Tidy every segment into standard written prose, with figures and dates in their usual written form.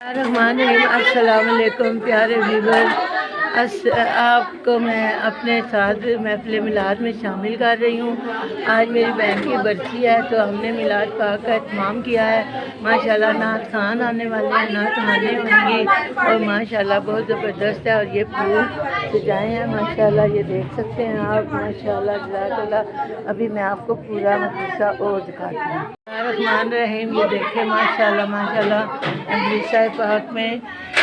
अस्सलाम वालेकुम प्यारे व्यूवर। आपको मैं अपने साथ महफिल मिलाद में शामिल कर रही हूँ। आज मेरी बहन की बरसी है तो हमने मिलाद पाक का इत्माम किया है। माशाल्लाह नात खान आने वाले हैं, नात खाने होंगी और माशाल्लाह बहुत ज़बरदस्त है। और ये फूल सजाए हैं माशाल्लाह, ये देख सकते हैं आप माशाल्लाह जज़ाकल्लाह। अभी मैं आपको पूरा मदरसा और दिखाती हूँ। रहमान रहीम, ये देखें माशाल्लाह माशाल्लाह मदरसा पाक में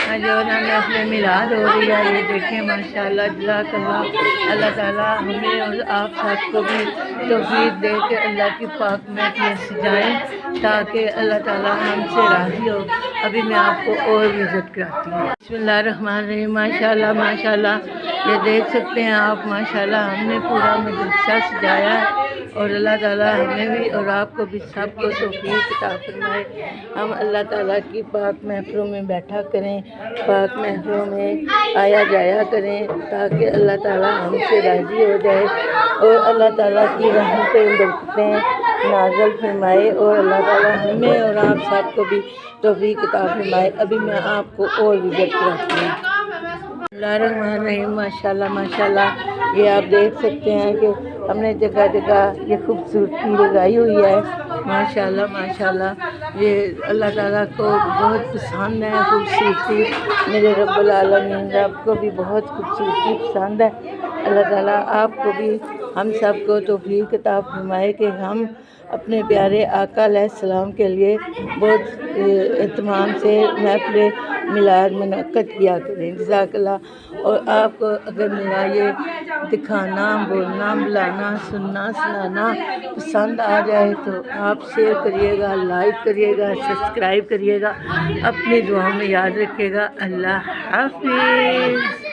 जो है अपने मिलाद हो रही है। ये देखें माशाल्लाह जज़ाकल्लाह। अल्लाह ताला हमें और आप सबको भी तौफीक दे के अल्लाह की पाक में सजाएं ताकि अल्लाह ताला हमसे राज़ी हो। अभी मैं आपको और विज़िट कराती हूँ। बिस्मिल्लाहिर्रहमानिर्रहीम, माशाल्लाह माशाल्लाह ये देख सकते हैं आप माशाल्लाह हमने पूरा मदरसा सजाया है। और अल्लाह ताला हमें भी और आपको भी सबको तौफीक अता फरमाए। हम अल्लाह ताला की पाक महफिलों में बैठा करें, पाक महफिलों में आया जाया करें ताकि अल्लाह ताला हमसे राज़ी हो जाए और अल्लाह ताला की रहमतें बरकतें नाज़िल फरमाए और अल्लाह ताला हमें और आप सबको भी तौफीक अता फरमाए। अभी मैं आपको और विज़िट कराती हूँ। बिस्मिल्लाहिर्रहमानिर्रहीम, माशाल्लाह माशाल्लाह ये आप देख सकते हैं कि हमने जगह जगह ये खूबसूरती लगाई हुई है माशाल्लाह माशाल्लाह। ये अल्लाह ताला को बहुत पसंद है खूबसूरती। मेरे रब्बुल आलमीन रब को भी बहुत खूबसूरती पसंद है। अल्लाह ताला आपको भी हम सबको तौफीक अता फरमाए कि हम अपने प्यारे आका अलैहिस्सलाम के लिए बहुत एहतमाम से महफिल मिलाद मुनक्कद किया करें जज़ाकल्लाह। और आपको अगर मेरा ये दिखाना, बोलना, बुलाना, सुनना, सुनाना पसंद आ जाए तो आप शेयर करिएगा, लाइक करिएगा, सब्सक्राइब करिएगा। अपनी दुआओं में याद रखिएगा। अल्लाह हाफ़िज़।